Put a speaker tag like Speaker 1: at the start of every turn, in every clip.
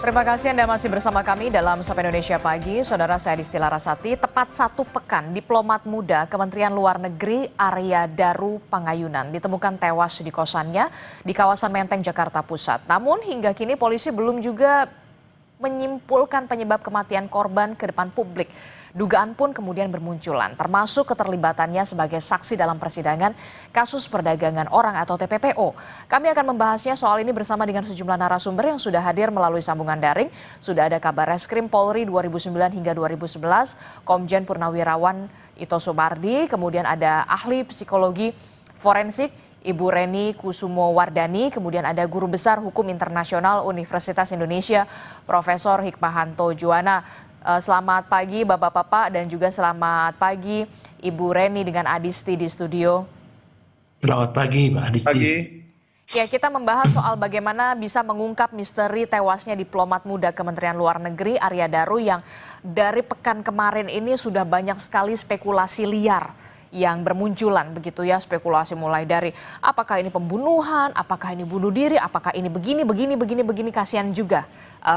Speaker 1: Terima kasih Anda masih bersama kami dalam Sapa Indonesia Pagi. Saudara, saya Disti Larasati. Tepat 1 pekan, diplomat muda Kementerian Luar Negeri Arya Daru Pangayunan ditemukan tewas di kosannya di kawasan Menteng, Jakarta Pusat. Namun hingga kini polisi belum juga menyimpulkan penyebab kematian korban ke depan publik. Dugaan pun kemudian bermunculan, termasuk keterlibatannya sebagai saksi dalam persidangan kasus perdagangan orang atau TPPO. Kami akan membahasnya soal ini bersama dengan sejumlah narasumber yang sudah hadir melalui sambungan daring. Sudah ada Kabar Reskrim Polri 2009 hingga 2011, Komjen Purnawirawan Ito Sumardi, kemudian ada ahli psikologi forensik Ibu Reni Kusumo Wardani, kemudian ada Guru Besar Hukum Internasional Universitas Indonesia, Profesor Hikmahanto Juwana. Selamat pagi Bapak-Bapak dan juga selamat pagi Ibu Reni dengan Adisti di studio.
Speaker 2: Selamat pagi Mbak Adisti.
Speaker 3: Pagi.
Speaker 1: Ya, kita membahas soal bagaimana bisa mengungkap misteri tewasnya diplomat muda Kementerian Luar Negeri Arya Daru yang dari pekan kemarin ini sudah banyak sekali spekulasi liar yang bermunculan begitu ya, spekulasi mulai dari apakah ini pembunuhan, apakah ini bunuh diri, apakah ini begini, kasihan juga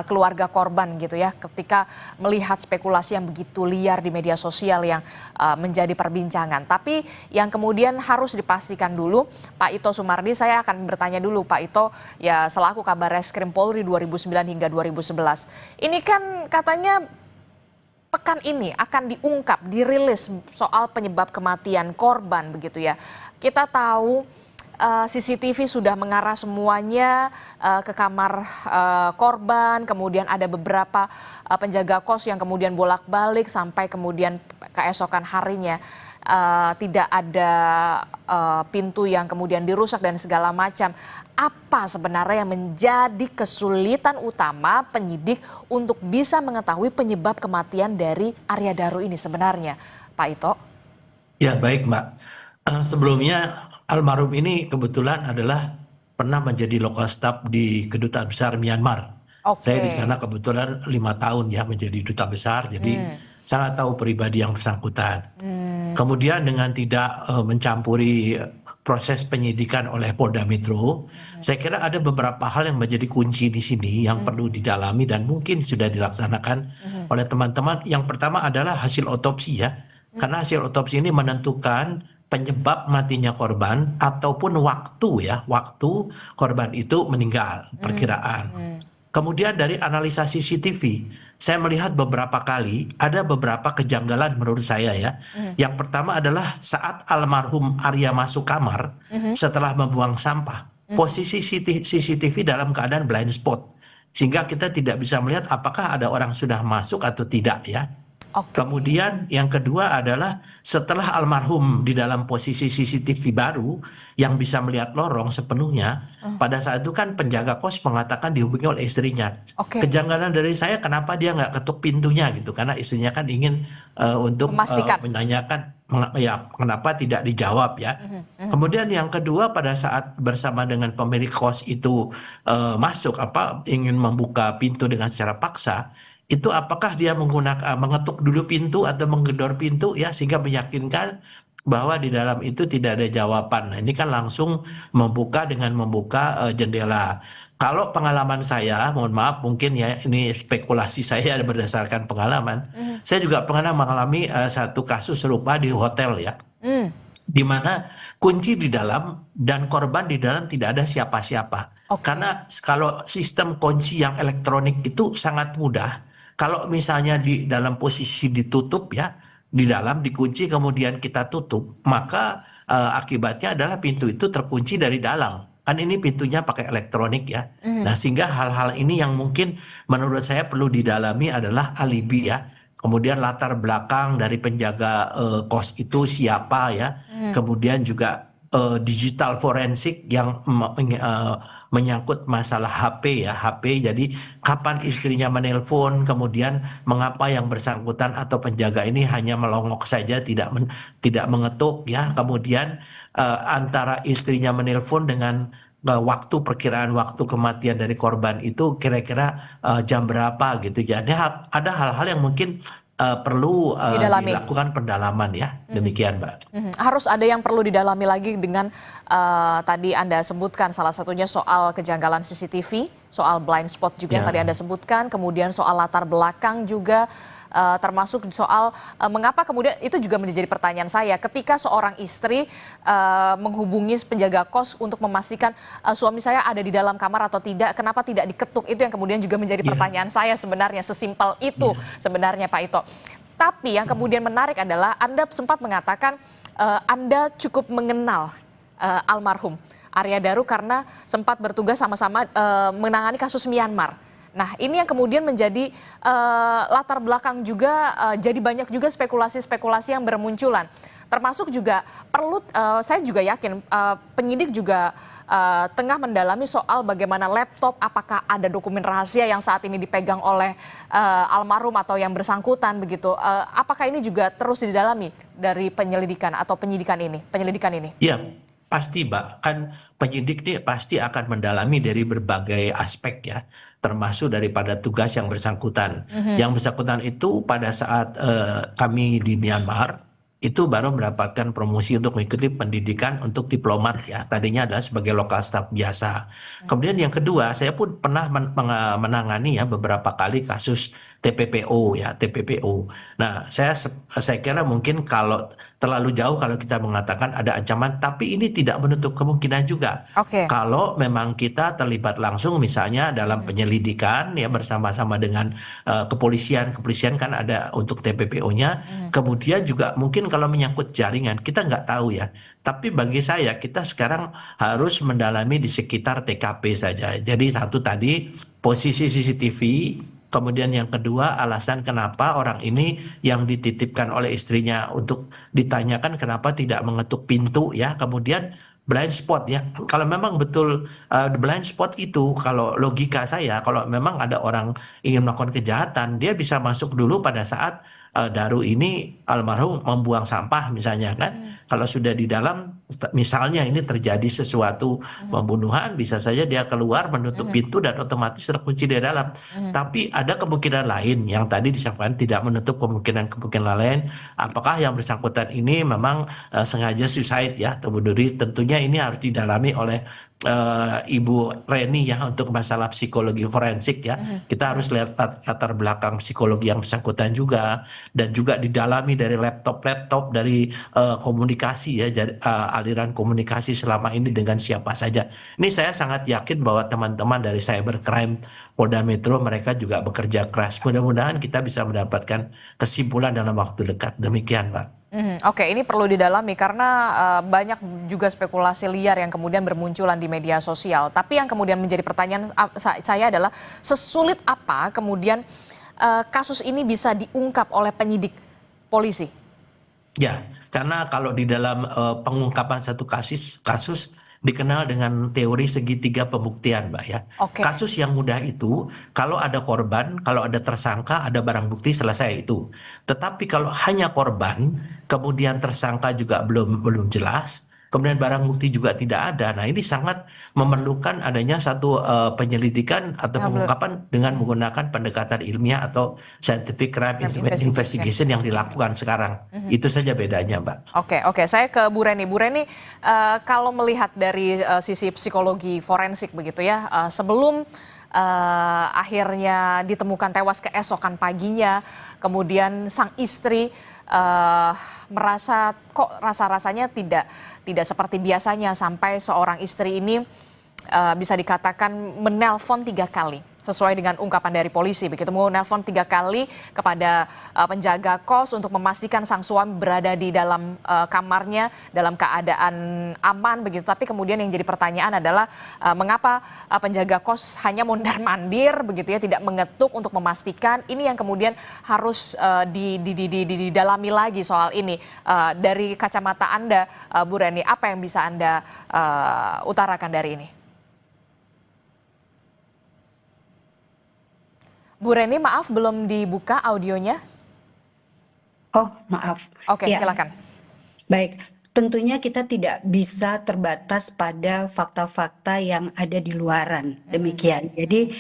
Speaker 1: keluarga korban gitu ya ketika melihat spekulasi yang begitu liar di media sosial yang menjadi perbincangan. Tapi yang kemudian harus dipastikan dulu, Pak Ito Sumardi, saya akan bertanya dulu Pak Ito ya selaku Kabar Reskrim Polri 2009 hingga 2011. Ini kan katanya pekan ini akan diungkap, dirilis soal penyebab kematian korban begitu ya. Kita tahu CCTV sudah mengarah semuanya ke kamar korban, kemudian ada beberapa penjaga kos yang kemudian bolak-balik sampai kemudian keesokan harinya tidak ada pintu yang kemudian dirusak dan segala macam. Apa sebenarnya yang menjadi kesulitan utama penyidik untuk bisa mengetahui penyebab kematian dari Arya Daru ini sebenarnya, Pak Ito?
Speaker 2: Ya baik Mbak, sebelumnya almarhum ini kebetulan adalah pernah menjadi lokal staf di Kedutaan Besar Myanmar. Saya di sana kebetulan 5 tahun ya menjadi duta besar, jadi sangat tahu pribadi yang bersangkutan. Kemudian dengan tidak mencampuri proses penyidikan oleh Polda Metro, saya kira ada beberapa hal yang menjadi kunci di sini yang perlu didalami dan mungkin sudah dilaksanakan oleh teman-teman. Yang pertama adalah hasil otopsi ya, karena hasil otopsi ini menentukan penyebab matinya korban ataupun waktu korban itu meninggal, perkiraan. Kemudian dari analisa CCTV, saya melihat beberapa kali ada beberapa kejanggalan menurut saya ya. Yang pertama adalah saat almarhum Arya masuk kamar setelah membuang sampah, posisi CCTV dalam keadaan blind spot, sehingga kita tidak bisa melihat apakah ada orang sudah masuk atau tidak ya. Kemudian yang kedua adalah setelah almarhum di dalam posisi CCTV baru yang bisa melihat lorong sepenuhnya, pada saat itu kan penjaga kos mengatakan dihubungi oleh istrinya. Kejanggalan dari saya kenapa dia nggak ketuk pintunya gitu, karena istrinya kan ingin untuk menanyakan ya kenapa tidak dijawab ya. Kemudian yang kedua pada saat bersama dengan pemilik kos itu masuk ingin membuka pintu dengan secara paksa, itu apakah dia menggunakan mengetuk dulu pintu atau menggedor pintu ya sehingga meyakinkan bahwa di dalam itu tidak ada jawaban. Nah, ini kan langsung membuka jendela. Kalau pengalaman saya, mohon maaf mungkin ya ini spekulasi saya berdasarkan pengalaman. Saya juga pernah mengalami satu kasus serupa di hotel ya. Di mana kunci di dalam dan korban di dalam tidak ada siapa-siapa. Karena kalau sistem kunci yang elektronik itu sangat mudah. Kalau misalnya di dalam posisi ditutup ya, di dalam dikunci kemudian kita tutup, maka akibatnya adalah pintu itu terkunci dari dalam. Kan ini pintunya pakai elektronik ya. Nah sehingga hal-hal ini yang mungkin menurut saya perlu didalami adalah alibi ya. Kemudian latar belakang dari penjaga kos itu siapa ya. Kemudian juga digital forensik yang menyangkut masalah HP ya, HP. Jadi kapan istrinya menelpon, kemudian mengapa yang bersangkutan atau penjaga ini hanya melongok saja tidak mengetuk ya. Kemudian antara istrinya menelpon dengan perkiraan waktu kematian dari korban itu kira-kira jam berapa gitu. Jadi ada hal-hal yang mungkin perlu
Speaker 1: Didalami.
Speaker 2: dilakukan pendalaman ya. Demikian, Mbak.
Speaker 1: Harus ada yang perlu didalami lagi dengan tadi Anda sebutkan salah satunya soal kejanggalan CCTV, soal blind spot juga yang tadi Anda sebutkan, kemudian soal latar belakang juga, termasuk soal mengapa kemudian itu juga menjadi pertanyaan saya ketika seorang istri menghubungi penjaga kos untuk memastikan suami saya ada di dalam kamar atau tidak, kenapa tidak diketuk, itu yang kemudian juga menjadi pertanyaan saya sebenarnya, sesimpel itu sebenarnya Pak Ito. Tapi yang kemudian menarik adalah Anda sempat mengatakan Anda cukup mengenal almarhum Arya Daru karena sempat bertugas sama-sama menangani kasus Myanmar. Nah, ini yang kemudian menjadi latar belakang juga, jadi banyak juga spekulasi-spekulasi yang bermunculan. Termasuk juga perlu, saya juga yakin penyidik juga tengah mendalami soal bagaimana laptop, apakah ada dokumen rahasia yang saat ini dipegang oleh almarhum atau yang bersangkutan begitu. Apakah ini juga terus didalami dari penyelidikan atau penyelidikan ini?
Speaker 2: Iya, pasti Mbak. Kan penyidik ini pasti akan mendalami dari berbagai aspek ya, termasuk daripada tugas yang bersangkutan. Yang bersangkutan itu pada saat kami di Myanmar, itu baru mendapatkan promosi untuk mengikuti pendidikan untuk diplomat ya. Tadinya adalah sebagai lokal staf biasa. Kemudian yang kedua, saya pun pernah menangani ya beberapa kali kasus TPPO ya, TPPO. Nah, saya kira mungkin kalau terlalu jauh kalau kita mengatakan ada ancaman, tapi ini tidak menutup kemungkinan juga.
Speaker 1: Oke.
Speaker 2: Kalau memang kita terlibat langsung misalnya dalam penyelidikan ya bersama-sama dengan kepolisian kan ada untuk TPPO-nya. Kemudian juga mungkin kalau menyangkut jaringan kita nggak tahu ya. Tapi bagi saya kita sekarang harus mendalami di sekitar TKP saja. Jadi satu tadi posisi CCTV. Kemudian yang kedua alasan kenapa orang ini yang dititipkan oleh istrinya untuk ditanyakan kenapa tidak mengetuk pintu ya. Kemudian blind spot ya. Kalau memang betul blind spot itu kalau logika saya kalau memang ada orang ingin melakukan kejahatan dia bisa masuk dulu pada saat Daru ini almarhum membuang sampah misalnya kan. Kalau sudah di dalam misalnya ini terjadi sesuatu pembunuhan bisa saja dia keluar menutup pintu dan otomatis terkunci di dalam. Tapi ada kemungkinan lain yang tadi disampaikan tidak menutup kemungkinan lain. Apakah yang bersangkutan ini memang sengaja suicide ya atau bunuh diri? Tentunya ini harus didalami oleh Ibu Reni ya untuk masalah psikologi forensik ya. Kita harus lihat latar belakang psikologi yang bersangkutan juga dan juga didalami dari laptop dari komunikasi ya aliran komunikasi selama ini dengan siapa saja. Ini saya sangat yakin bahwa teman-teman dari Cybercrime Polda Metro mereka juga bekerja keras. Mudah-mudahan kita bisa mendapatkan kesimpulan dalam waktu dekat. Demikian, Pak.
Speaker 1: Oke, ini perlu didalami karena banyak juga spekulasi liar yang kemudian bermunculan di media sosial. Tapi yang kemudian menjadi pertanyaan saya adalah sesulit apa kemudian kasus ini bisa diungkap oleh penyidik polisi?
Speaker 2: Ya, karena kalau di dalam pengungkapan satu kasus dikenal dengan teori segitiga pembuktian, Mbak ya.
Speaker 1: Oke.
Speaker 2: Kasus yang mudah itu kalau ada korban, kalau ada tersangka, ada barang bukti selesai itu. Tetapi kalau hanya korban, kemudian tersangka juga belum jelas, kemudian barang bukti juga tidak ada. Nah, ini sangat memerlukan adanya satu penyelidikan atau pengungkapan dengan menggunakan pendekatan ilmiah atau scientific crime investigation yang dilakukan sekarang. Itu saja bedanya, Mbak.
Speaker 1: Oke, saya ke Bu Reni. Bu Reni, kalau melihat dari sisi psikologi forensik begitu ya, sebelum akhirnya ditemukan tewas keesokan paginya, kemudian sang istri merasa kok rasa-rasanya tidak seperti biasanya sampai seorang istri ini bisa dikatakan menelpon 3 kali sesuai dengan ungkapan dari polisi begitu, menelpon 3 kali kepada penjaga kos untuk memastikan sang suami berada di dalam kamarnya dalam keadaan aman begitu. Tapi kemudian yang jadi pertanyaan adalah mengapa penjaga kos hanya mondar-mandir begitu ya, tidak mengetuk untuk memastikan. Ini yang kemudian harus didalami lagi soal ini. Dari kacamata Anda, Bu Reni, apa yang bisa Anda utarakan dari ini? Bu Reni, maaf belum dibuka audionya.
Speaker 3: Oh, maaf.
Speaker 1: Oke,
Speaker 3: Ya,
Speaker 1: silakan.
Speaker 3: baik. tentunya kita tidak bisa terbatas pada fakta-fakta yang ada di luaran, demikian. Jadi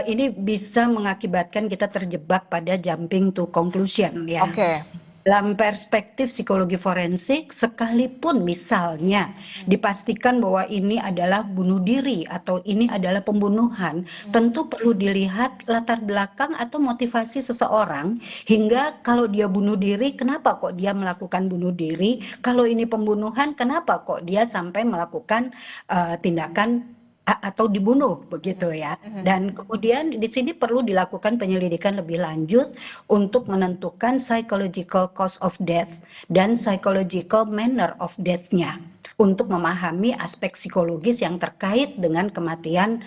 Speaker 3: ini bisa mengakibatkan kita terjebak pada jumping to conclusion ya.
Speaker 1: Oke.
Speaker 3: Dalam perspektif psikologi forensik, sekalipun misalnya dipastikan bahwa ini adalah bunuh diri atau ini adalah pembunuhan, tentu perlu dilihat latar belakang atau motivasi seseorang, hingga kalau dia bunuh diri, kenapa kok dia melakukan bunuh diri? Kalau ini pembunuhan, kenapa kok dia sampai melakukan tindakan atau dibunuh begitu ya. Dan kemudian di sini perlu dilakukan penyelidikan lebih lanjut untuk menentukan psychological cause of death dan psychological manner of death-nya, untuk memahami aspek psikologis yang terkait dengan kematian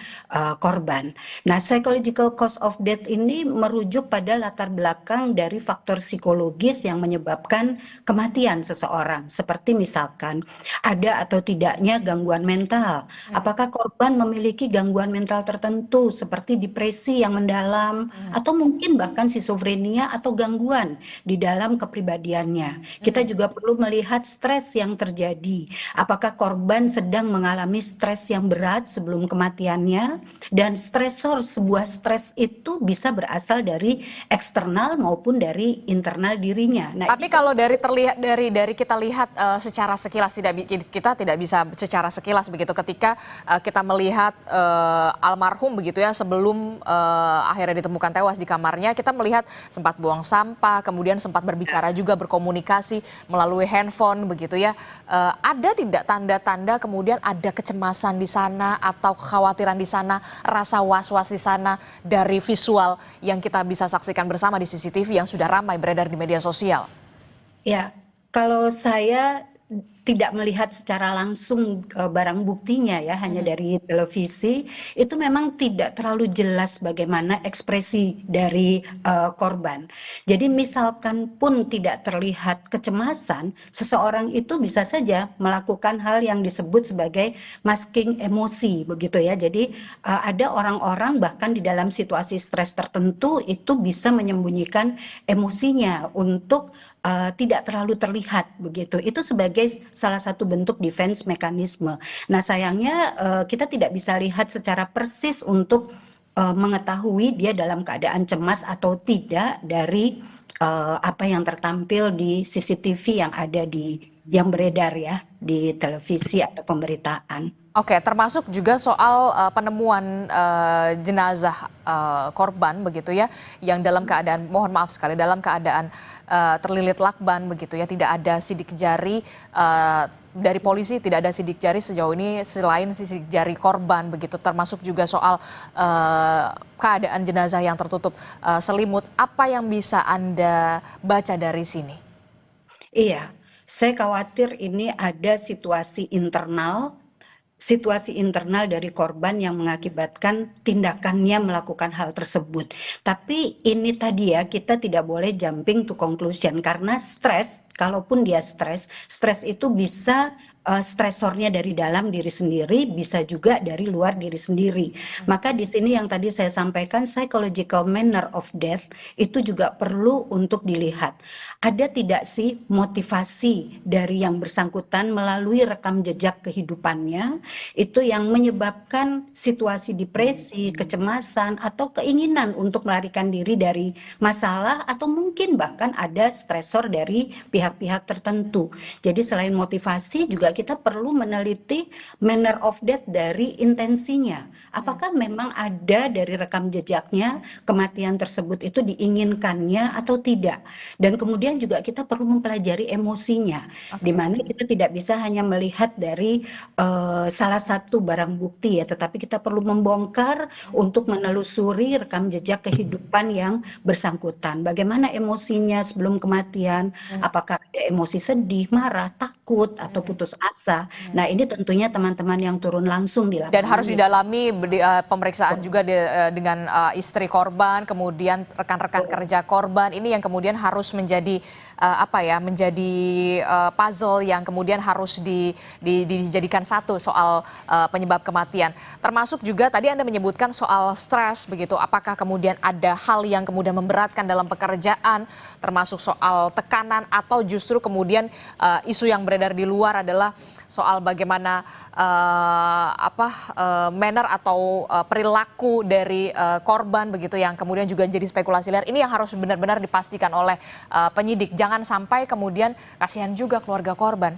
Speaker 3: korban. Nah, psychological cause of death ini merujuk pada latar belakang dari faktor psikologis yang menyebabkan kematian seseorang, seperti misalkan ada atau tidaknya gangguan mental. Apakah korban memiliki gangguan mental tertentu seperti depresi yang mendalam, atau mungkin bahkan skizofrenia atau gangguan di dalam kepribadiannya. Kita juga perlu melihat stres yang terjadi. Apakah korban sedang mengalami stres yang berat sebelum kematiannya, dan stresor sebuah stres itu bisa berasal dari eksternal maupun dari internal dirinya. Nah,
Speaker 1: Tapi kalau dari kita lihat secara sekilas, kita tidak bisa secara sekilas begitu ketika kita melihat almarhum begitu ya, sebelum akhirnya ditemukan tewas di kamarnya, kita melihat sempat buang sampah, kemudian sempat berbicara juga, berkomunikasi melalui handphone begitu ya. Ada tidak tanda-tanda kemudian ada kecemasan di sana atau kekhawatiran di sana, rasa was-was di sana dari visual yang kita bisa saksikan bersama di CCTV yang sudah ramai beredar di media sosial?
Speaker 3: ya, kalau saya tidak melihat secara langsung barang buktinya ya, hanya dari televisi, itu memang tidak terlalu jelas bagaimana ekspresi dari korban. Jadi misalkan pun tidak terlihat kecemasan, seseorang itu bisa saja melakukan hal yang disebut sebagai masking emosi begitu ya. Jadi ada orang-orang bahkan di dalam situasi stres tertentu itu bisa menyembunyikan emosinya untuk tidak terlalu terlihat begitu. Itu sebagai salah satu bentuk defense mekanisme. Nah, sayangnya kita tidak bisa lihat secara persis untuk mengetahui dia dalam keadaan cemas atau tidak dari apa yang tertampil di CCTV yang beredar ya di televisi atau pemberitaan.
Speaker 1: Oke, termasuk juga soal penemuan jenazah korban begitu ya, yang dalam keadaan, mohon maaf sekali, dalam keadaan terlilit lakban begitu ya, tidak ada sidik jari dari polisi, tidak ada sidik jari sejauh ini selain sidik jari korban begitu, termasuk juga soal keadaan jenazah yang tertutup selimut. Apa yang bisa Anda baca dari sini?
Speaker 3: Iya, saya khawatir ini ada situasi internal dari korban yang mengakibatkan tindakannya melakukan hal tersebut. Tapi ini tadi ya, kita tidak boleh jumping to conclusion, karena stres, kalaupun dia stres itu bisa stresornya dari dalam diri sendiri, bisa juga dari luar diri sendiri. Maka di sini yang tadi saya sampaikan, psychological manner of death itu juga perlu untuk dilihat. Ada tidak sih motivasi dari yang bersangkutan melalui rekam jejak kehidupannya itu yang menyebabkan situasi depresi, kecemasan, atau keinginan untuk melarikan diri dari masalah, atau mungkin bahkan ada stresor dari pihak-pihak tertentu. Jadi selain motivasi juga kita perlu meneliti manner of death dari intensinya. Apakah memang ada dari rekam jejaknya kematian tersebut itu diinginkannya atau tidak. Dan kemudian juga kita perlu mempelajari emosinya, di mana kita tidak bisa hanya melihat dari salah satu barang bukti ya, tetapi kita perlu membongkar untuk menelusuri rekam jejak kehidupan yang bersangkutan. Bagaimana emosinya sebelum kematian, apakah ada emosi sedih, marah, takut, atau putus asa. Nah, ini tentunya teman-teman yang turun langsung di
Speaker 1: Dan harus
Speaker 3: lapangan
Speaker 1: didalami pemeriksaan juga dengan istri korban, kemudian rekan-rekan kerja korban. Ini yang kemudian harus menjadi menjadi puzzle yang kemudian harus dijadikan satu soal penyebab kematian. Termasuk juga tadi Anda menyebutkan soal stres begitu. Apakah kemudian ada hal yang kemudian memberatkan dalam pekerjaan, termasuk soal tekanan atau justru kemudian isu yang beredar di luar adalah soal bagaimana manner atau perilaku dari korban begitu yang kemudian juga jadi spekulasi liar. Ini yang harus benar-benar dipastikan oleh penyidik. Jangan sampai kemudian kasihan juga keluarga korban.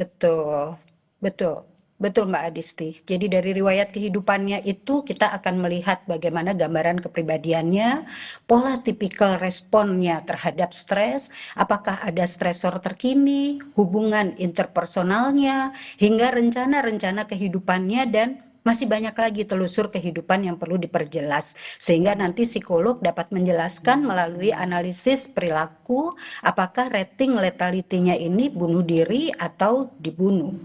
Speaker 3: Betul, betul, betul Mbak Adisti. Jadi dari riwayat kehidupannya itu kita akan melihat bagaimana gambaran kepribadiannya, pola tipikal responnya terhadap stres, apakah ada stresor terkini, hubungan interpersonalnya, hingga rencana-rencana kehidupannya dan masih banyak lagi telusur kehidupan yang perlu diperjelas. Sehingga nanti psikolog dapat menjelaskan melalui analisis perilaku apakah rating letality-nya ini bunuh diri atau dibunuh.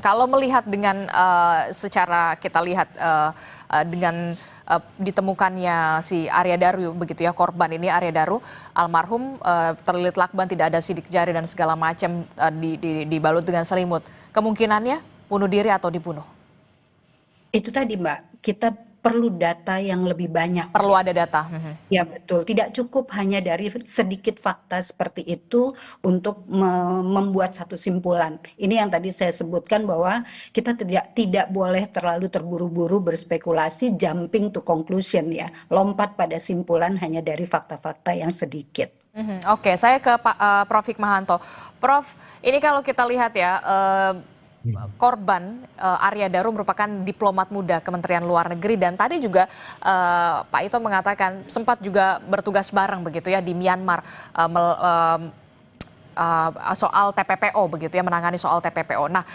Speaker 1: Kalau melihat dengan secara kita lihat dengan ditemukannya si Arya Daru begitu ya, korban ini Arya Daru almarhum terlilit lakban, tidak ada sidik jari dan segala macam, dibalut dengan selimut. Kemungkinannya bunuh diri atau dibunuh?
Speaker 3: Itu tadi Mbak, kita perlu data yang lebih banyak.
Speaker 1: Perlu ada data.
Speaker 3: Ya betul, tidak cukup hanya dari sedikit fakta seperti itu untuk membuat satu simpulan. Ini yang tadi saya sebutkan bahwa kita tidak boleh terlalu terburu-buru berspekulasi, jumping to conclusion ya, lompat pada simpulan hanya dari fakta-fakta yang sedikit.
Speaker 1: Oke, saya ke Prof. Hikmahanto. Prof, ini kalau kita lihat ya, korban Arya Daru merupakan diplomat muda Kementerian Luar Negeri dan tadi juga Pak Ito mengatakan sempat juga bertugas bareng begitu ya di Myanmar soal TPPO begitu ya, menangani soal TPPO. Nah,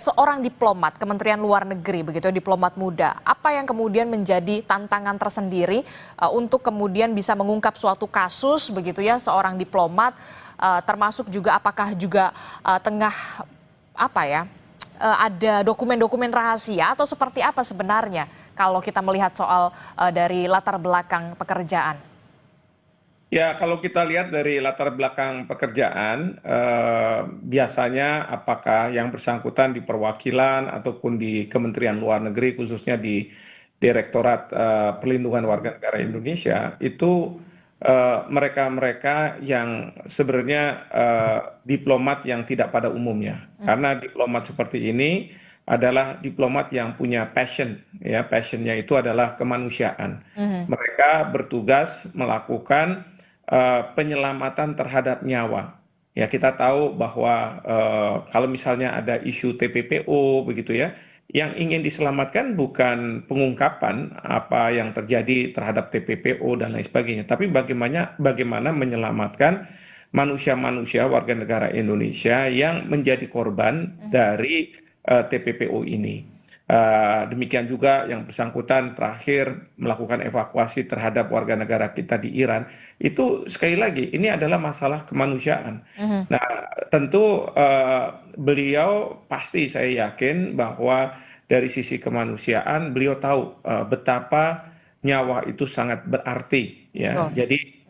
Speaker 1: seorang diplomat Kementerian Luar Negeri begitu, diplomat muda, apa yang kemudian menjadi tantangan tersendiri untuk kemudian bisa mengungkap suatu kasus begitu ya, seorang diplomat, termasuk juga apakah juga tengah ada dokumen-dokumen rahasia atau seperti apa sebenarnya kalau kita melihat soal dari latar belakang pekerjaan?
Speaker 4: Ya, kalau kita lihat dari latar belakang pekerjaan, biasanya apakah yang bersangkutan di perwakilan ataupun di Kementerian Luar Negeri, khususnya di Direktorat Perlindungan Warga Negara Indonesia, itu mereka-mereka yang sebenarnya diplomat yang tidak pada umumnya. Karena diplomat seperti ini adalah diplomat yang punya passion, ya, passionnya itu adalah kemanusiaan. Mereka bertugas melakukan penyelamatan terhadap nyawa. Ya, kita tahu bahwa kalau misalnya ada isu TPPO begitu ya, yang ingin diselamatkan bukan pengungkapan apa yang terjadi terhadap TPPO dan lain sebagainya, tapi bagaimana menyelamatkan manusia-manusia warga negara Indonesia yang menjadi korban dari TPPO ini. Demikian juga yang bersangkutan terakhir melakukan evakuasi terhadap warga negara kita di Iran. Itu sekali lagi ini adalah masalah kemanusiaan. Nah, tentu beliau pasti saya yakin bahwa dari sisi kemanusiaan beliau tahu betapa nyawa itu sangat berarti ya. Jadi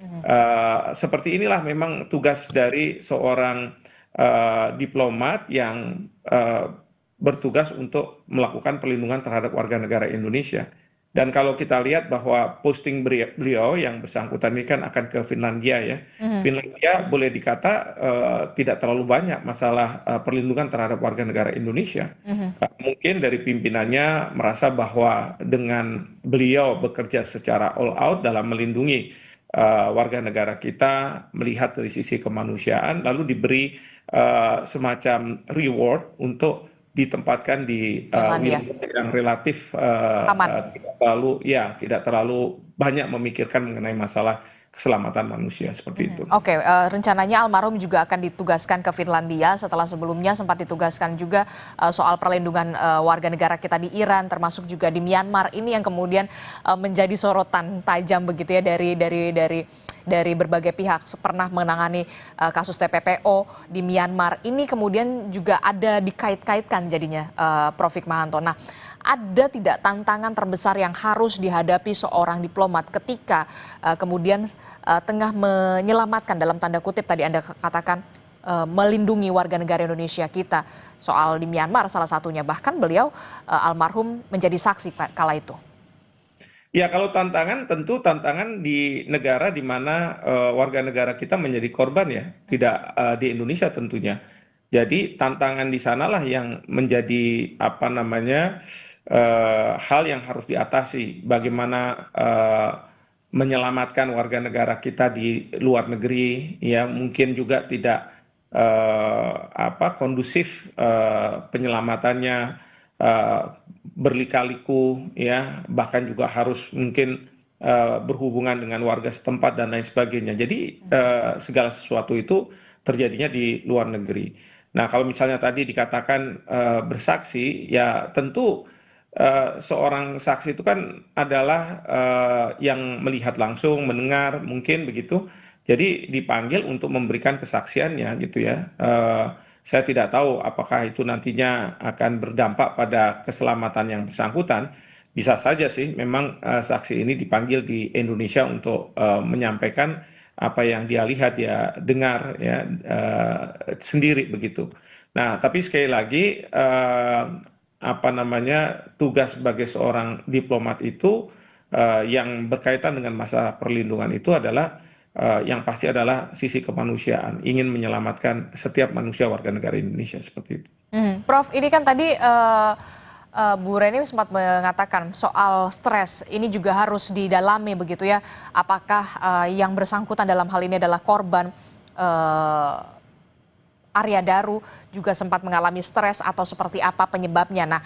Speaker 4: seperti inilah memang tugas dari seorang diplomat yang bertugas untuk melakukan perlindungan terhadap warga negara Indonesia. Dan kalau kita lihat bahwa posting beliau yang bersangkutan ini kan akan ke Finlandia ya. Finlandia boleh dikata tidak terlalu banyak masalah perlindungan terhadap warga negara Indonesia. Mungkin dari pimpinannya merasa bahwa dengan beliau bekerja secara all out dalam melindungi warga negara kita, melihat dari sisi kemanusiaan, lalu diberi semacam reward untuk ditempatkan di wilayah yang relatif tidak terlalu banyak memikirkan mengenai masalah keselamatan manusia seperti itu.
Speaker 1: Oke, rencananya almarhum juga akan ditugaskan ke Finlandia setelah sebelumnya sempat ditugaskan juga soal perlindungan warga negara kita di Iran, termasuk juga di Myanmar. Ini yang kemudian menjadi sorotan tajam begitu ya dari dari berbagai pihak pernah menangani kasus TPPO di Myanmar. Ini kemudian juga ada dikait-kaitkan jadinya, Prof. Hikmahanto. Nah, ada tidak tantangan terbesar yang harus dihadapi seorang diplomat ketika kemudian tengah menyelamatkan dalam tanda kutip tadi Anda katakan melindungi warga negara Indonesia kita soal di Myanmar salah satunya, bahkan beliau almarhum menjadi saksi kala itu.
Speaker 4: Ya, kalau tantangan tentu tantangan di negara di mana warga negara kita menjadi korban ya, tidak di Indonesia tentunya. Jadi tantangan di sanalah yang menjadi apa namanya hal yang harus diatasi. Bagaimana menyelamatkan warga negara kita di luar negeri, ya mungkin juga tidak kondusif penyelamatannya, berlika-liku, ya bahkan juga harus mungkin berhubungan dengan warga setempat dan lain sebagainya. Jadi segala sesuatu itu terjadinya di luar negeri. Nah, kalau misalnya tadi dikatakan bersaksi, ya tentu seorang saksi itu kan adalah yang melihat langsung, mendengar, mungkin begitu. Jadi dipanggil untuk memberikan kesaksiannya gitu ya. Saya tidak tahu apakah itu nantinya akan berdampak pada keselamatan yang bersangkutan. Bisa saja sih memang saksi ini dipanggil di Indonesia untuk menyampaikan apa yang dia lihat, dia dengar ya sendiri begitu. Nah, tapi sekali lagi tugas sebagai seorang diplomat itu yang berkaitan dengan masalah perlindungan itu adalah yang pasti adalah sisi kemanusiaan, ingin menyelamatkan setiap manusia warga negara Indonesia seperti itu.
Speaker 1: Prof, ini kan tadi Bu Reni sempat mengatakan soal stres, ini juga harus didalami begitu ya. Apakah yang bersangkutan dalam hal ini adalah korban Arya Daru juga sempat mengalami stres atau seperti apa penyebabnya. Nah,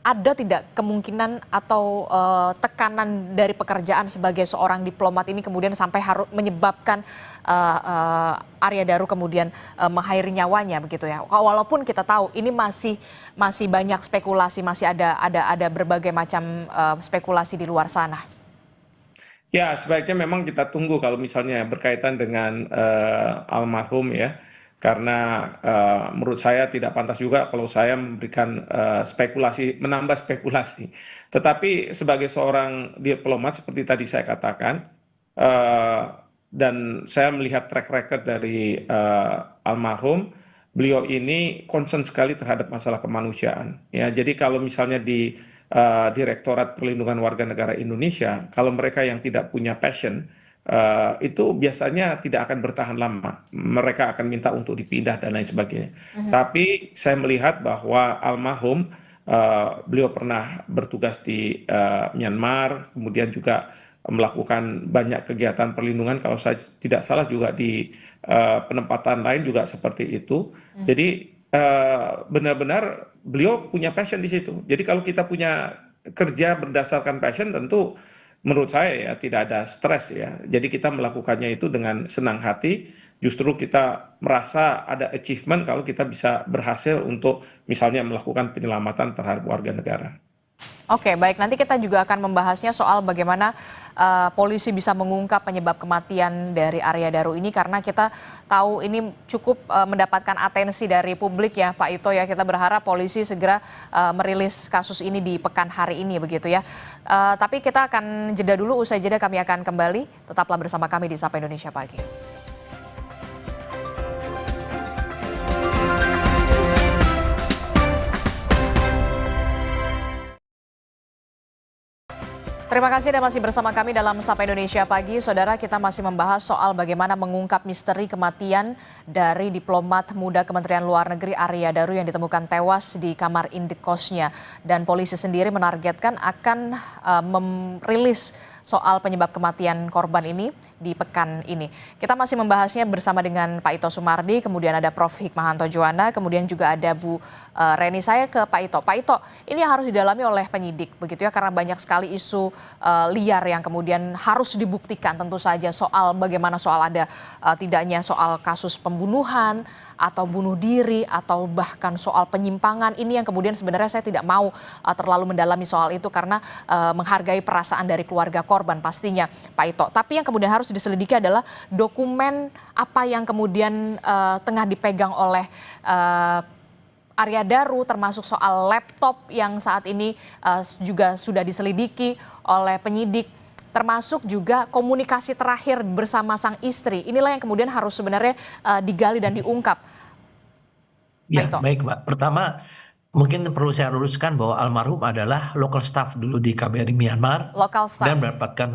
Speaker 1: ada tidak kemungkinan atau tekanan dari pekerjaan sebagai seorang diplomat ini kemudian sampai harus menyebabkan Arya Daru kemudian mengakhiri nyawanya begitu ya? Walaupun kita tahu ini masih banyak spekulasi, masih ada berbagai macam spekulasi di luar sana.
Speaker 4: Ya, sebaiknya memang kita tunggu kalau misalnya berkaitan dengan almarhum ya. Karena menurut saya tidak pantas juga kalau saya memberikan spekulasi, menambah spekulasi. Tetapi sebagai seorang diplomat seperti tadi saya katakan, dan saya melihat track record dari almarhum, beliau ini concern sekali terhadap masalah kemanusiaan. Ya, jadi kalau misalnya di Direktorat Perlindungan Warga Negara Indonesia, kalau mereka yang tidak punya passion, itu biasanya tidak akan bertahan lama. Mereka akan minta untuk dipindah dan lain sebagainya. Tapi saya melihat bahwa almarhum beliau pernah bertugas di Myanmar, kemudian juga melakukan banyak kegiatan perlindungan. Kalau saya tidak salah juga di penempatan lain juga seperti itu. Jadi benar-benar beliau punya passion di situ. Jadi kalau kita punya kerja berdasarkan passion, tentu menurut saya ya tidak ada stres ya. Jadi kita melakukannya itu dengan senang hati. Justru kita merasa ada achievement kalau kita bisa berhasil untuk misalnya melakukan penyelamatan terhadap warga negara.
Speaker 1: Oke, baik. Nanti kita juga akan membahasnya soal bagaimana polisi bisa mengungkap penyebab kematian dari Arya Daru ini, karena kita tahu ini cukup mendapatkan atensi dari publik ya, Pak Ito ya. Kita berharap polisi segera merilis kasus ini di pekan hari ini begitu ya. Tapi kita akan jeda dulu, usai jeda kami akan kembali. Tetaplah bersama kami di Sapa Indonesia Pagi. Terima kasih Anda masih bersama kami dalam Sapa Indonesia Pagi. Saudara, kita masih membahas soal bagaimana mengungkap misteri kematian dari diplomat muda Kementerian Luar Negeri Arya Daru yang ditemukan tewas di kamar indekosnya. Dan polisi sendiri menargetkan akan merilis soal penyebab kematian korban ini di pekan ini. Kita masih membahasnya bersama dengan Pak Ito Sumardi, kemudian ada Prof. Hikmahanto Juwana, kemudian juga ada Bu Reni. Saya ke Pak Ito. Pak Ito, ini harus didalami oleh penyidik begitu ya, karena banyak sekali isu liar yang kemudian harus dibuktikan tentu saja soal bagaimana soal ada tidaknya soal kasus pembunuhan atau bunuh diri atau bahkan soal penyimpangan. Ini yang kemudian sebenarnya saya tidak mau terlalu mendalami soal itu karena menghargai perasaan dari keluarga korban pastinya, Pak Ito. Tapi yang kemudian harus diselidiki adalah dokumen apa yang kemudian tengah dipegang oleh Arya Daru, termasuk soal laptop yang saat ini juga sudah diselidiki oleh penyidik, termasuk juga komunikasi terakhir bersama sang istri. Inilah yang kemudian harus sebenarnya digali dan diungkap.
Speaker 2: Ya,
Speaker 1: Ito.
Speaker 2: baik Mbak. Pertama, mungkin perlu saya luruskan bahwa almarhum adalah local staff dulu di KBRI Myanmar
Speaker 1: Lokal
Speaker 2: dan
Speaker 1: staff.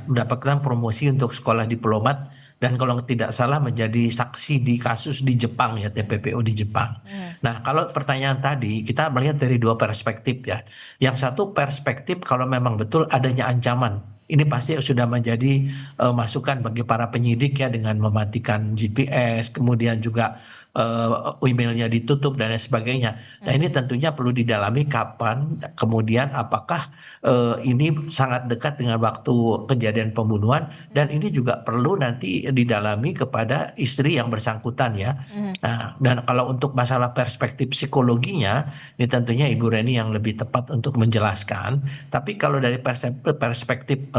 Speaker 2: mendapatkan promosi untuk sekolah diplomat dan kalau tidak salah menjadi saksi di kasus di Jepang ya, TPPO di Jepang. Nah, kalau pertanyaan tadi kita melihat dari dua perspektif ya. Yang satu perspektif kalau memang betul adanya ancaman. Ini pasti sudah menjadi masukan bagi para penyidik ya dengan mematikan GPS, kemudian juga emailnya ditutup dan lain sebagainya. Nah ini tentunya perlu didalami kapan, kemudian apakah ini sangat dekat dengan waktu kejadian pembunuhan dan ini juga perlu nanti didalami kepada istri yang bersangkutan ya. Nah, dan kalau untuk masalah perspektif psikologinya, ini tentunya Ibu Reni yang lebih tepat untuk menjelaskan. Tapi kalau dari perspektif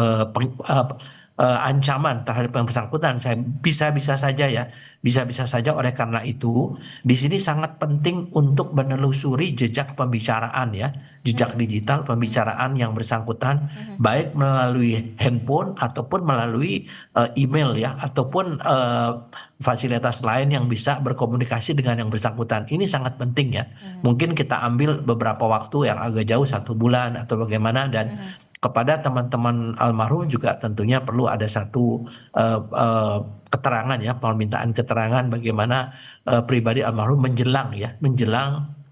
Speaker 2: ancaman terhadap yang bersangkutan, saya bisa-bisa saja ya, bisa-bisa saja. Oleh karena itu, di sini sangat penting untuk menelusuri jejak pembicaraan ya, jejak digital pembicaraan yang bersangkutan, baik melalui handphone ataupun melalui email ya, ataupun fasilitas lain yang bisa berkomunikasi dengan yang bersangkutan. Ini sangat penting ya. Mungkin kita ambil beberapa waktu yang agak jauh, 1 bulan atau bagaimana, dan kepada teman-teman almarhum juga tentunya perlu ada satu keterangan ya, permintaan keterangan bagaimana pribadi almarhum menjelang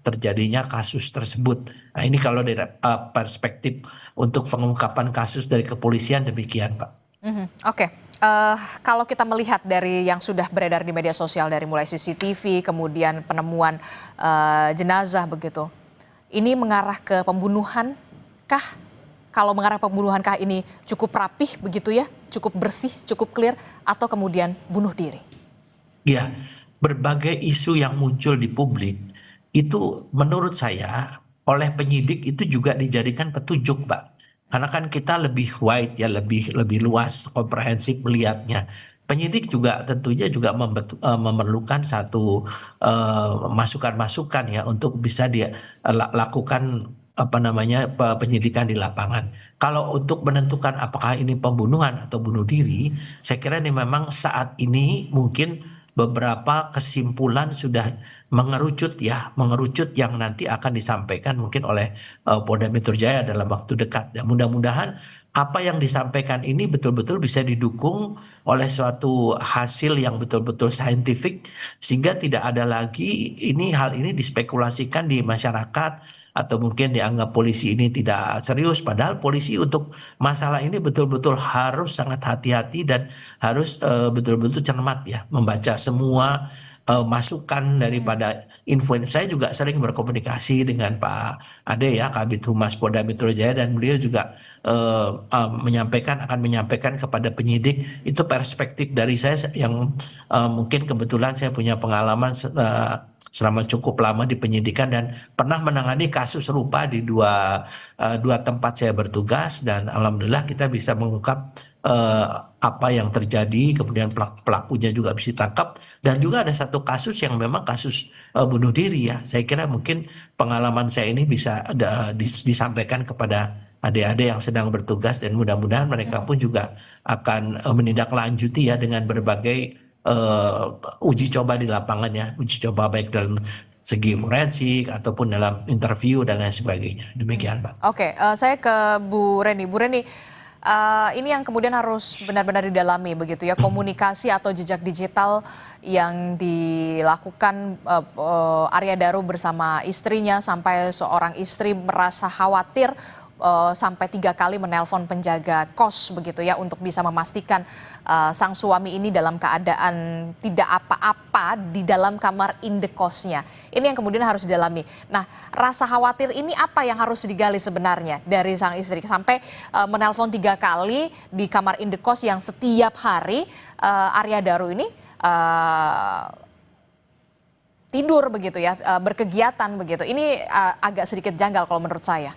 Speaker 2: terjadinya kasus tersebut. Nah ini kalau dari perspektif untuk pengungkapan kasus dari kepolisian demikian, Pak.
Speaker 1: Oke. Kalau kita melihat dari yang sudah beredar di media sosial dari mulai CCTV, kemudian penemuan jenazah begitu, ini mengarah ke pembunuhan kah? Kalau mengarah pembunuhan kah ini cukup rapih begitu ya, cukup bersih, cukup clear, atau kemudian bunuh diri?
Speaker 2: Ya, berbagai isu yang muncul di publik itu menurut saya oleh penyidik itu juga dijadikan petunjuk, Pak. Karena kan kita lebih wide ya, lebih lebih luas, komprehensif melihatnya. Penyidik juga tentunya juga memerlukan satu masukan-masukan ya untuk bisa dia lakukan apa namanya penyidikan di lapangan. Kalau untuk menentukan apakah ini pembunuhan atau bunuh diri, saya kira ini memang saat ini mungkin beberapa kesimpulan sudah mengerucut ya, mengerucut yang nanti akan disampaikan mungkin oleh Polda Metro Jaya dalam waktu dekat. Ya, mudah-mudahan apa yang disampaikan ini betul-betul bisa didukung oleh suatu hasil yang betul-betul saintifik sehingga tidak ada lagi hal ini dispekulasikan di masyarakat atau mungkin dianggap polisi ini tidak serius, padahal polisi untuk masalah ini betul-betul harus sangat hati-hati dan harus betul-betul cermat ya membaca semua masukan daripada info. Saya juga sering berkomunikasi dengan Pak Ade ya, Kabid Humas Polda Metro Jaya, dan beliau juga akan menyampaikan kepada penyidik itu perspektif dari saya yang mungkin kebetulan saya punya pengalaman selama cukup lama di penyidikan dan pernah menangani kasus serupa di dua tempat saya bertugas, dan alhamdulillah kita bisa mengungkap apa yang terjadi, kemudian pelakunya juga bisa ditangkap, dan juga ada satu kasus yang memang kasus bunuh diri ya. Saya kira mungkin pengalaman saya ini bisa disampaikan kepada adik-adik yang sedang bertugas, dan mudah-mudahan mereka pun juga akan menindaklanjuti ya dengan berbagai uji coba di lapangan ya, uji coba baik dalam segi forensik ataupun dalam interview dan lain sebagainya. Demikian, Pak.
Speaker 1: Oke, saya ke Bu Reni. Bu Reni, ini yang kemudian harus benar-benar didalami begitu ya, komunikasi atau jejak digital yang dilakukan Arya Daru bersama istrinya, sampai seorang istri merasa khawatir sampai 3 kali menelpon penjaga kos begitu ya untuk bisa memastikan sang suami ini dalam keadaan tidak apa-apa di dalam kamar indekosnya. Ini yang kemudian harus didalami. Nah, rasa khawatir ini apa yang harus digali sebenarnya dari sang istri sampai menelpon 3 kali di kamar indekos yang setiap hari Arya Daru ini tidur begitu ya, berkegiatan begitu. Ini agak sedikit janggal kalau menurut saya.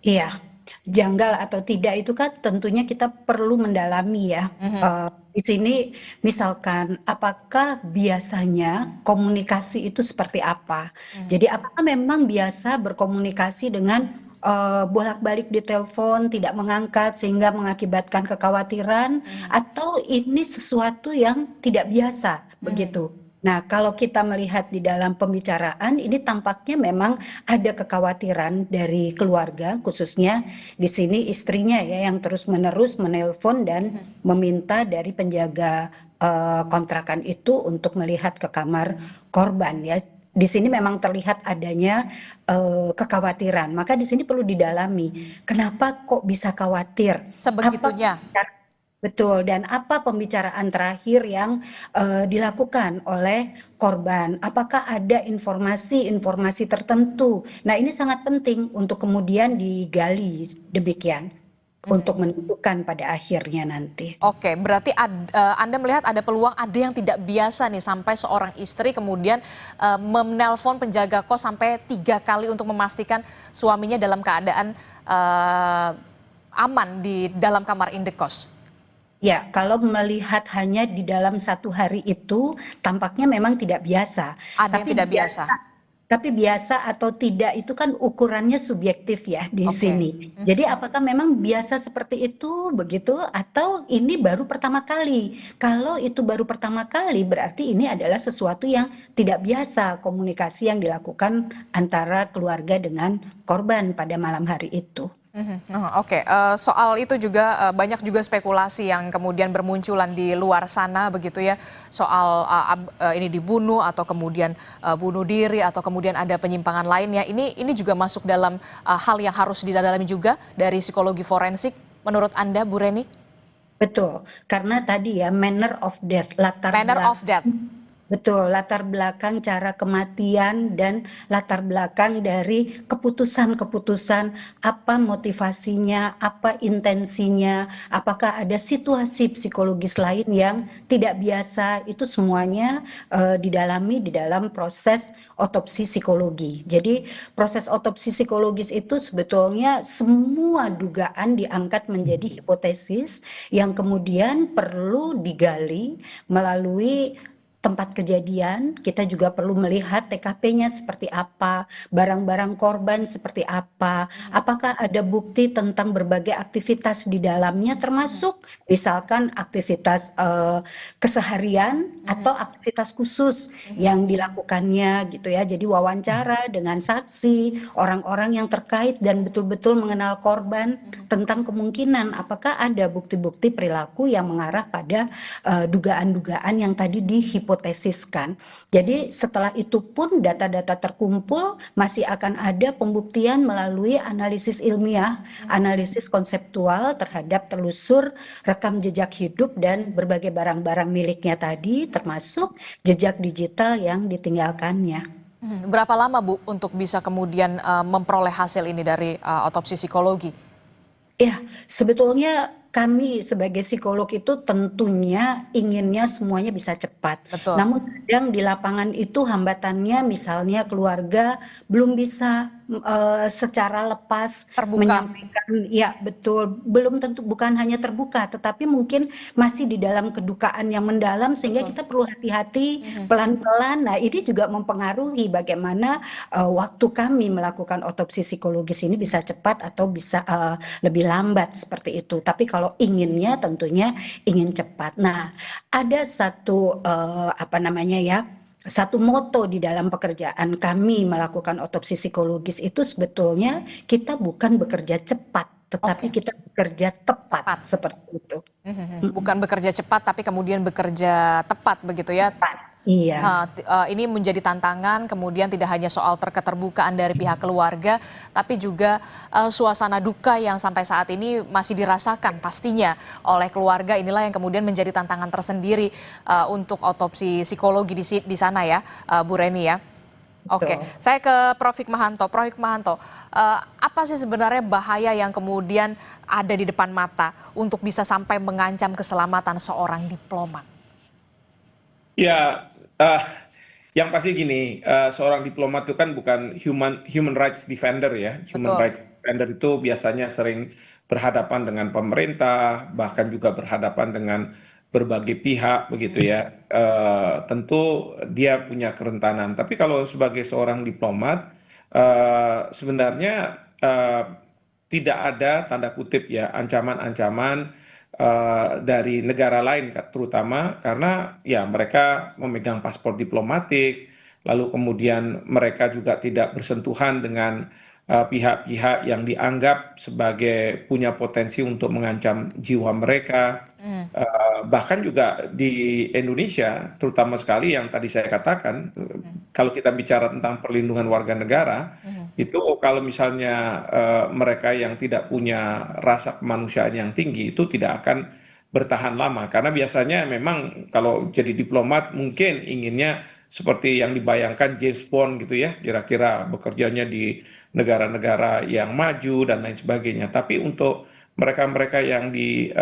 Speaker 3: Iya, janggal atau tidak itu kan tentunya kita perlu mendalami ya. Di sini misalkan apakah biasanya komunikasi itu seperti apa? Jadi apakah memang biasa berkomunikasi dengan bolak-balik di telepon, tidak mengangkat sehingga mengakibatkan kekhawatiran, atau ini sesuatu yang tidak biasa begitu. Nah, kalau kita melihat di dalam pembicaraan, ini tampaknya memang ada kekhawatiran dari keluarga, khususnya di sini istrinya ya yang terus-menerus menelpon dan meminta dari penjaga kontrakan itu untuk melihat ke kamar korban ya. Di sini memang terlihat adanya kekhawatiran. Maka di sini perlu didalami. Kenapa kok bisa khawatir?
Speaker 1: Sebegitunya.
Speaker 3: Betul, dan apa pembicaraan terakhir yang dilakukan oleh korban? Apakah ada informasi-informasi tertentu? Nah, ini sangat penting untuk kemudian digali demikian untuk menentukan pada akhirnya nanti.
Speaker 1: Oke, berarti Anda melihat ada peluang ada yang tidak biasa nih sampai seorang istri kemudian menelpon penjaga kos sampai 3 kali untuk memastikan suaminya dalam keadaan aman di dalam kamar indekos.
Speaker 3: Ya, kalau melihat hanya di dalam 1 hari itu, tampaknya memang tidak biasa.
Speaker 1: Ada yang tidak biasa.
Speaker 3: Tapi biasa atau tidak itu kan ukurannya subjektif ya di sini. Jadi apakah memang biasa seperti itu begitu atau ini baru pertama kali? Kalau itu baru pertama kali berarti ini adalah sesuatu yang tidak biasa komunikasi yang dilakukan antara keluarga dengan korban pada malam hari itu.
Speaker 1: Oke, soal itu juga banyak juga spekulasi yang kemudian bermunculan di luar sana begitu ya, soal ini dibunuh atau kemudian bunuh diri atau kemudian ada penyimpangan lainnya. Ini juga masuk dalam hal yang harus didalami juga dari psikologi forensik menurut Anda, Bu Reni?
Speaker 3: Betul, karena tadi ya manner of death,
Speaker 1: Manner of death.
Speaker 3: Betul, latar belakang cara kematian dan latar belakang dari keputusan-keputusan, apa motivasinya, apa intensinya, apakah ada situasi psikologis lain yang tidak biasa, itu semuanya didalami di dalam proses otopsi psikologi. Jadi proses otopsi psikologis itu sebetulnya semua dugaan diangkat menjadi hipotesis yang kemudian perlu digali melalui tempat kejadian. Kita juga perlu melihat TKP-nya seperti apa, barang-barang korban seperti apa, apakah ada bukti tentang berbagai aktivitas di dalamnya termasuk misalkan aktivitas keseharian atau aktivitas khusus yang dilakukannya gitu ya. Jadi wawancara dengan saksi, orang-orang yang terkait dan betul-betul mengenal korban tentang kemungkinan apakah ada bukti-bukti perilaku yang mengarah pada dugaan-dugaan yang tadi dihipotesiskan. Jadi setelah itu pun data-data terkumpul masih akan ada pembuktian melalui analisis ilmiah, analisis konseptual terhadap telusur rekam jejak hidup dan berbagai barang-barang miliknya tadi termasuk jejak digital yang ditinggalkannya.
Speaker 1: Berapa lama Bu untuk bisa kemudian memperoleh hasil ini dari otopsi psikologi?
Speaker 3: Ya, sebetulnya kami sebagai psikolog itu tentunya inginnya semuanya bisa cepat.
Speaker 1: Betul.
Speaker 3: Namun kadang di lapangan itu hambatannya misalnya keluarga belum bisa secara lepas
Speaker 1: Terbuka.
Speaker 3: menyampaikan, ya betul, belum tentu bukan hanya terbuka, tetapi mungkin masih di dalam kedukaan yang mendalam sehingga kita perlu hati-hati pelan-pelan. Nah, ini juga mempengaruhi bagaimana waktu kami melakukan otopsi psikologis ini bisa cepat atau bisa lebih lambat seperti itu. Tapi kalau inginnya tentunya ingin cepat. Nah, ada satu satu moto di dalam pekerjaan kami melakukan otopsi psikologis itu sebetulnya kita bukan bekerja cepat, tetapi kita bekerja tepat seperti itu.
Speaker 1: Bukan bekerja cepat tapi kemudian bekerja tepat begitu ya.
Speaker 3: Iya.
Speaker 1: Ini menjadi tantangan, kemudian tidak hanya soal keterbukaan dari pihak keluarga, tapi juga suasana duka yang sampai saat ini masih dirasakan pastinya oleh keluarga. Inilah yang kemudian menjadi tantangan tersendiri untuk otopsi psikologi di sana ya, Bu Reni ya. Oke, saya ke Prof. Hikmahanto. Prof. Hikmahanto, apa sih sebenarnya bahaya yang kemudian ada di depan mata untuk bisa sampai mengancam keselamatan seorang diplomat?
Speaker 4: Ya, Yang pasti gini, seorang diplomat itu kan bukan human rights defender ya. Human
Speaker 1: Betul.
Speaker 4: rights defender itu biasanya sering berhadapan dengan pemerintah, bahkan juga berhadapan dengan berbagai pihak begitu ya. Tentu dia punya kerentanan. Tapi kalau sebagai seorang diplomat, sebenarnya tidak ada tanda kutip ya ancaman-ancaman dari negara lain terutama karena ya mereka memegang paspor diplomatik, lalu kemudian mereka juga tidak bersentuhan dengan pihak-pihak yang dianggap sebagai punya potensi untuk mengancam jiwa mereka.
Speaker 1: Hmm.
Speaker 4: Bahkan juga di Indonesia, terutama sekali yang tadi saya katakan, kalau kita bicara tentang perlindungan warga negara,
Speaker 1: Hmm.
Speaker 4: itu kalau misalnya mereka yang tidak punya rasa kemanusiaan yang tinggi itu tidak akan bertahan lama karena biasanya memang kalau jadi diplomat mungkin inginnya seperti yang dibayangkan James Bond gitu ya, kira-kira bekerjanya di negara-negara yang maju dan lain sebagainya. Tapi untuk mereka-mereka yang di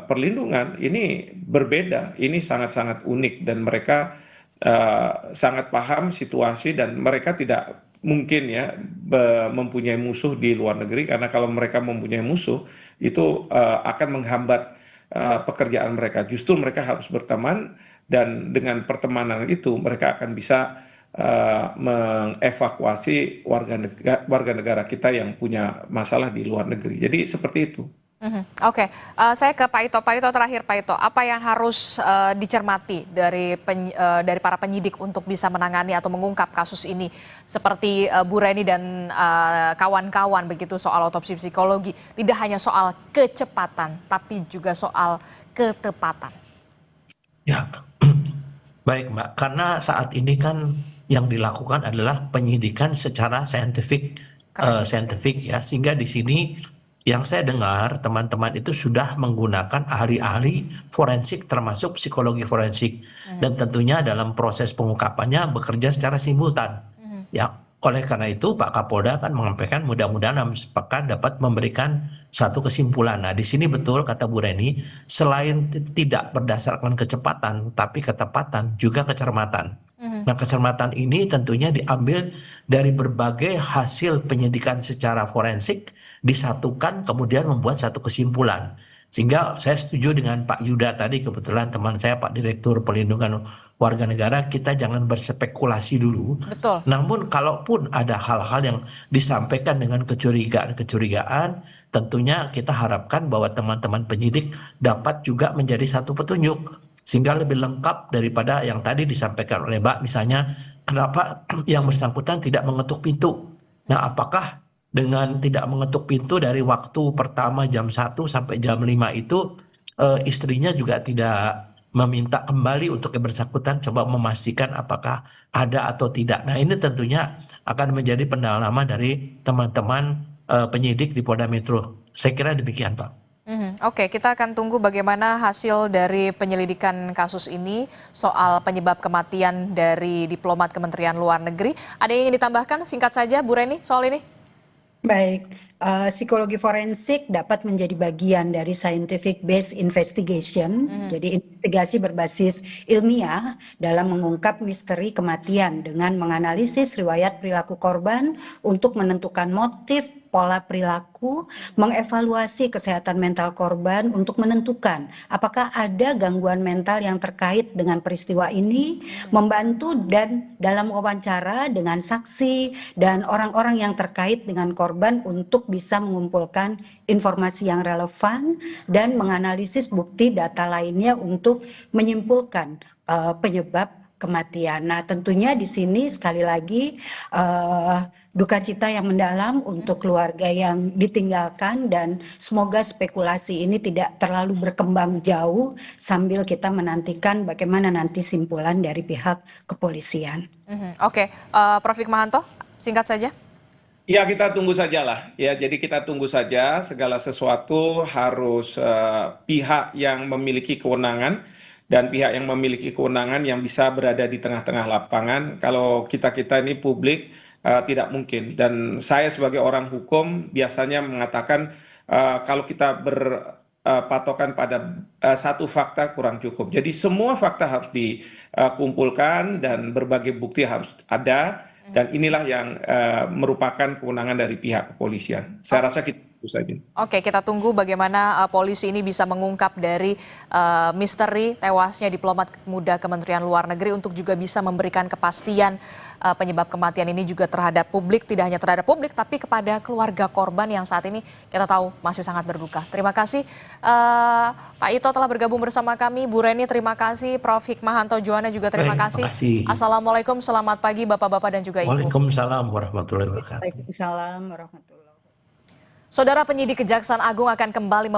Speaker 4: perlindungan ini berbeda, ini sangat-sangat unik dan mereka sangat paham situasi dan mereka tidak mungkin ya mempunyai musuh di luar negeri karena kalau mereka mempunyai musuh itu akan menghambat pekerjaan mereka. Justru mereka harus berteman dan dengan pertemanan itu mereka akan bisa mengevakuasi warga negara kita yang punya masalah di luar negeri. Jadi seperti itu.
Speaker 1: Oke, saya ke Pak Ito. Pak Ito terakhir, Pak Ito, apa yang harus dicermati dari para penyidik untuk bisa menangani atau mengungkap kasus ini seperti Bu Reni dan kawan-kawan begitu soal otopsi psikologi, tidak hanya soal kecepatan tapi juga soal ketepatan.
Speaker 2: Ya, baik Mbak, karena saat ini kan yang dilakukan adalah penyidikan secara saintifik ya, sehingga di sini yang saya dengar teman-teman itu sudah menggunakan ahli-ahli forensik termasuk psikologi forensik dan tentunya dalam proses pengungkapannya bekerja secara simultan. Ya, oleh karena itu Pak Kapolda kan menyampaikan mudah-mudahan dalam sepekan dapat memberikan satu kesimpulan. Nah, di sini betul kata Bu Reni, selain tidak berdasarkan kecepatan, tapi ketepatan juga kecermatan. Nah, kecermatan ini tentunya diambil dari berbagai hasil penyidikan secara forensik, disatukan kemudian membuat satu kesimpulan. Sehingga saya setuju dengan Pak Yuda tadi, kebetulan teman saya Pak Direktur Pelindungan Warga Negara, kita jangan berspekulasi dulu.
Speaker 1: Betul.
Speaker 2: Namun kalaupun ada hal-hal yang disampaikan dengan kecurigaan-kecurigaan, tentunya kita harapkan bahwa teman-teman penyidik dapat juga menjadi satu petunjuk sehingga lebih lengkap daripada yang tadi disampaikan oleh Mbak, misalnya kenapa yang bersangkutan tidak mengetuk pintu. Nah, apakah dengan tidak mengetuk pintu dari waktu pertama jam 1 sampai jam 5 itu istrinya juga tidak meminta kembali untuk yang bersangkutan coba memastikan apakah ada atau tidak. Nah, ini tentunya akan menjadi pendalaman dari teman-teman penyidik di Polda Metro. Saya kira demikian, Pak.
Speaker 1: Oke, kita akan tunggu bagaimana hasil dari penyelidikan kasus ini soal penyebab kematian dari diplomat Kementerian Luar Negeri. Ada yang ingin ditambahkan singkat saja, Bu Reni, soal ini?
Speaker 3: Baik, psikologi forensik dapat menjadi bagian dari scientific based investigation. Jadi investigasi berbasis ilmiah dalam mengungkap misteri kematian dengan menganalisis riwayat perilaku korban untuk menentukan motif, pola perilaku, mengevaluasi kesehatan mental korban untuk menentukan apakah ada gangguan mental yang terkait dengan peristiwa ini, membantu dan dalam wawancara dengan saksi dan orang-orang yang terkait dengan korban untuk bisa mengumpulkan informasi yang relevan dan menganalisis bukti data lainnya untuk menyimpulkan penyebab kematian. Nah, tentunya di sini sekali lagi duka cita yang mendalam untuk keluarga yang ditinggalkan dan semoga spekulasi ini tidak terlalu berkembang jauh sambil kita menantikan bagaimana nanti simpulan dari pihak kepolisian.
Speaker 1: Oke, Prof. Hikmahanto, singkat saja.
Speaker 4: Ya, kita tunggu sajalah. Ya, jadi kita tunggu saja segala sesuatu harus pihak yang memiliki kewenangan dan pihak yang memiliki kewenangan yang bisa berada di tengah-tengah lapangan. Kalau kita-kita ini publik tidak mungkin. Dan saya sebagai orang hukum biasanya mengatakan kalau kita patokan pada satu fakta kurang cukup. Jadi semua fakta harus dikumpulkan dan berbagai bukti harus ada, dan inilah yang merupakan kewenangan dari pihak kepolisian. Saya rasa kita itu saja.
Speaker 1: Oke, kita tunggu bagaimana polisi ini bisa mengungkap dari misteri tewasnya diplomat muda Kementerian Luar Negeri untuk juga bisa memberikan kepastian penyebab kematian ini juga terhadap publik, tidak hanya terhadap publik tapi kepada keluarga korban yang saat ini kita tahu masih sangat berduka. Terima kasih Pak Ito telah bergabung bersama kami, Bu Reni terima kasih, Prof. Hikmahanto Juwana juga terima kasih. Assalamualaikum, selamat pagi Bapak-Bapak dan juga Ibu.
Speaker 2: Waalaikumsalam warahmatullahi wabarakatuh.
Speaker 3: Waalaikumsalam warahmatullahi wabarakatuh.
Speaker 1: Saudara penyidik Kejaksaan Agung akan kembali